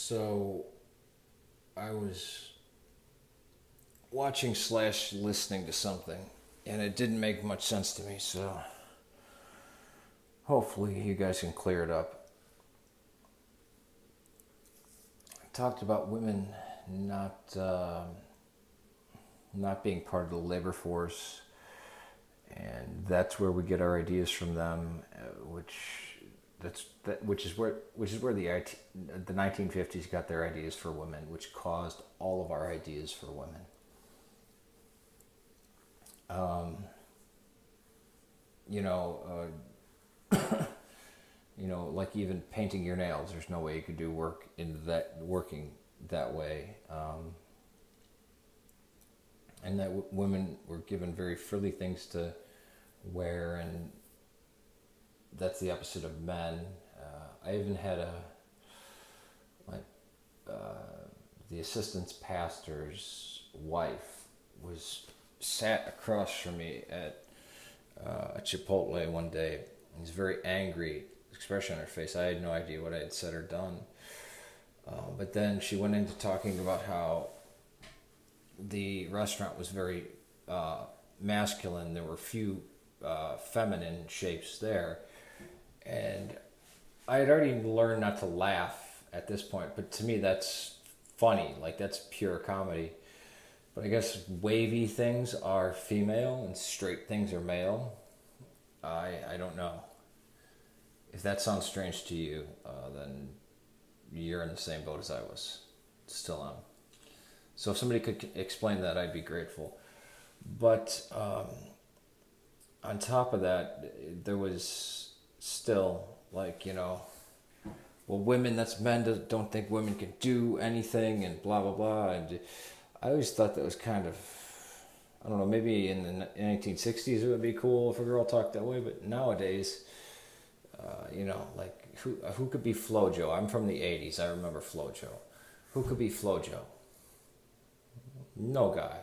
So I was watching slash listening to something, and it didn't make much sense to me. So hopefully you guys can clear it up. I talked about women not being part of the labor force, and that's where we get our ideas from them, which is where the 1950s got their ideas for women, which caused all of our ideas for women. You know, like even painting your nails. There's no way you could do working that way, and that women were given very frilly things to wear, and that's the opposite of men. I even had the assistant pastor's wife sat across from me at a Chipotle one day. It was a very angry expression on her face. I had no idea what I had said or done. But then she went into talking about how the restaurant was very masculine. There were few feminine shapes there. And I had already learned not to laugh at this point, but to me that's funny. Like, that's pure comedy. But I guess wavy things are female and straight things are male. I don't know. If that sounds strange to you, then you're in the same boat as I was. Still am. So if somebody could explain that, I'd be grateful. But on top of that, there was still, well, women, that's men, don't think women can do anything, and blah, blah, blah. And I always thought that was kind of, I don't know, maybe in the 1960s it would be cool if a girl talked that way, but nowadays, who could be Flojo? I'm from the 80s, I remember Flojo. Who could be Flojo? No guy.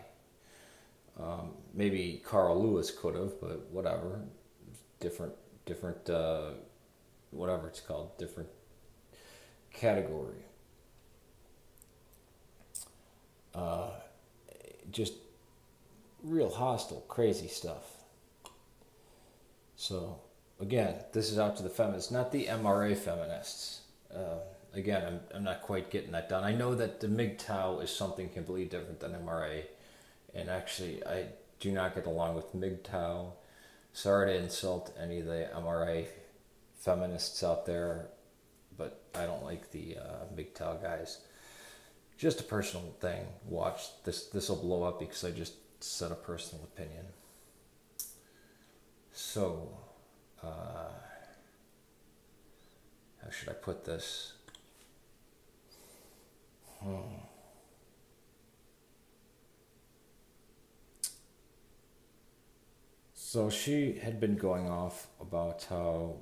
Maybe Carl Lewis could have, but whatever. Different, whatever it's called, different category. Just real hostile, crazy stuff. So, again, this is out to the feminists, not the MRA feminists. Again, I'm not quite getting that done. I know that the MGTOW is something completely different than MRA, and actually I do not get along with MGTOW. Sorry to insult any of the MRA feminists out there, but I don't like the MGTOW guys. Just a personal thing. Watch, this will blow up because I just said a personal opinion. So, how should I put this? So she had been going off about how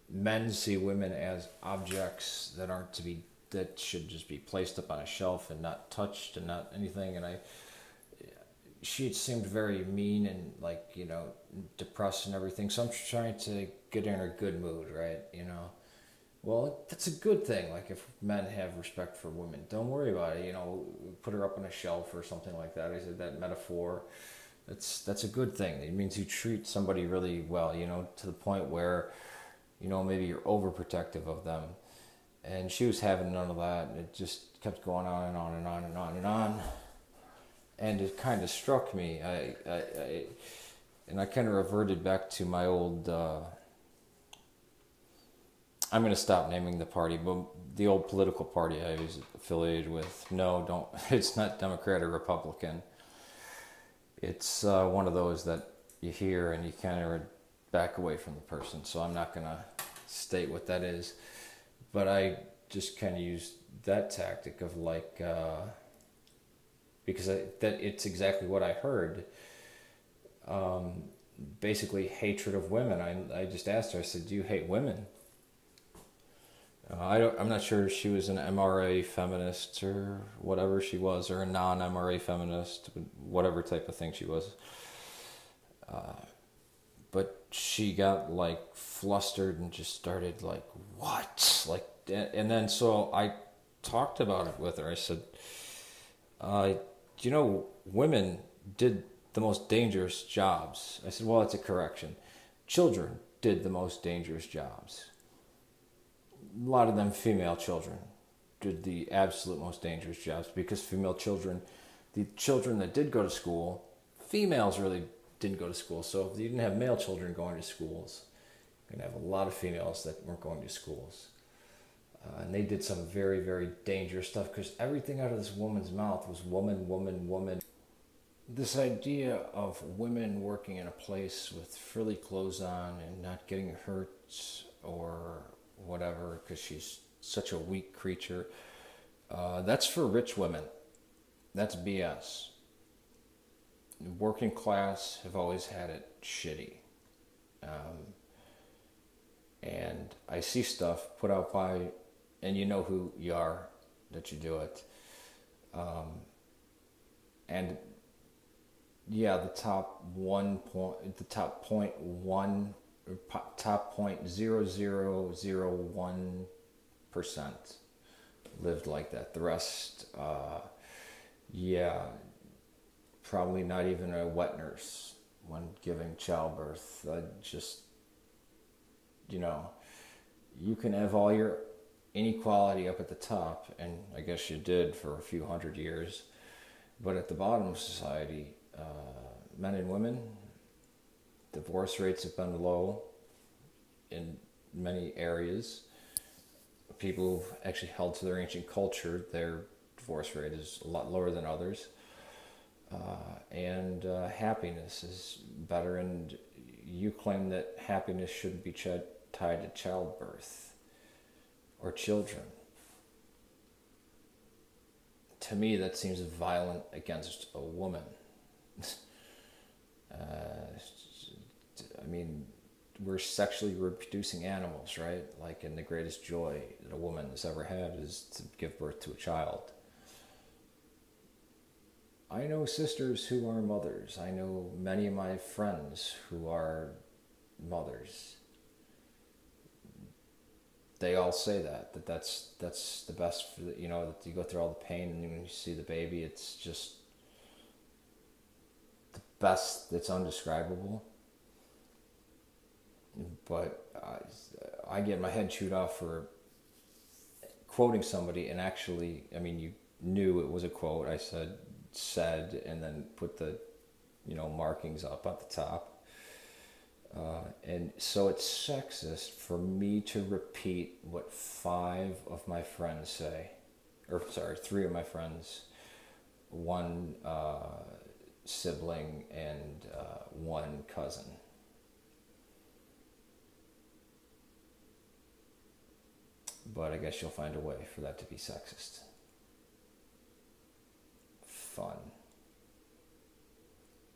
men see women as objects that should just be placed up on a shelf and not touched and not anything. And she seemed very mean and depressed and everything. So I'm trying to get her in a good mood, right? Well, that's a good thing. Like, if men have respect for women, don't worry about it. Put her up on a shelf or something like that. I said that metaphor. That's a good thing. It means you treat somebody really well, to the point where, maybe you're overprotective of them. And she was having none of that. It just kept going on and on and on and on and on. And it kind of struck me. I kind of reverted back to my old. I'm going to stop naming the party, but the old political party I was affiliated with. No, don't. It's not Democrat or Republican. It's one of those that you hear and you kind of back away from the person. So I'm not going to state what that is. But I just kind of used that tactic of because that it's exactly what I heard. Basically, hatred of women. I just asked her. I said, "Do you hate women?" I'm not sure if she was an MRA feminist or whatever she was, or a non-MRA feminist, whatever type of thing she was. But she got flustered and just started what? And then so I talked about it with her. I said, you know, women did the most dangerous jobs. I said, well, it's a correction. Children did the most dangerous jobs. A lot of them female children did the absolute most dangerous jobs because female children, the children that did go to school, females really didn't go to school. So if you didn't have male children going to schools, you're going to have a lot of females that weren't going to schools. And they did some very, very dangerous stuff because everything out of this woman's mouth was woman, woman, woman. This idea of women working in a place with frilly clothes on and not getting hurt or whatever because she's such a weak creature, that's for rich women. That's BS. Working class have always had it shitty. And I see stuff put out by, and you know who you are that you do it. And yeah, the top 0.0001% lived like that. The rest, yeah, probably not even a wet nurse when giving childbirth. Just, you know, you can have all your inequality up at the top, and I guess you did for a few hundred years, but at the bottom of society, men and women, divorce rates have been low in many areas. People who've actually held to their ancient culture, their divorce rate is a lot lower than others. And happiness is better, and you claim that happiness shouldn't be tied to childbirth or children. To me, that seems violent against a woman. I mean, we're sexually reproducing animals, right? Like, and the greatest joy that a woman has ever had is to give birth to a child. I know sisters who are mothers. I know many of my friends who are mothers. They all say that's the best for the, you know, that you go through all the pain, and when you see the baby, it's just the best. It's undescribable. But I get my head chewed off for quoting somebody, and actually, I mean, you knew it was a quote. I said, and then put the, you know, markings up at the top. And so it's sexist for me to repeat what 5 of my friends say, or sorry, 3 of my friends, 1 sibling and 1 cousin. But I guess you'll find a way for that to be sexist. Fun.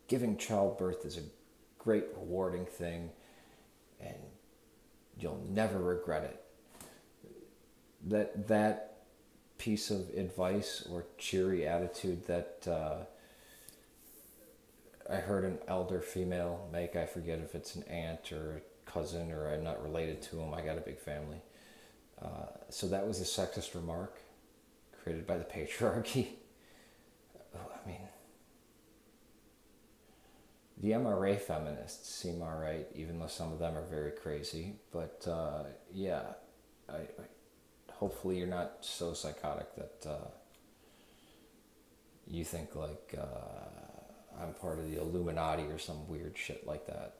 Giving childbirth is a great rewarding thing, and you'll never regret it. That piece of advice or cheery attitude that I heard an elder female make, I forget if it's an aunt or a cousin, or I'm not related to them, I got a big family. So that was a sexist remark created by the patriarchy. I mean, the MRA feminists seem alright, even though some of them are very crazy. But yeah, I hopefully you're not so psychotic that you think like I'm part of the Illuminati or some weird shit like that.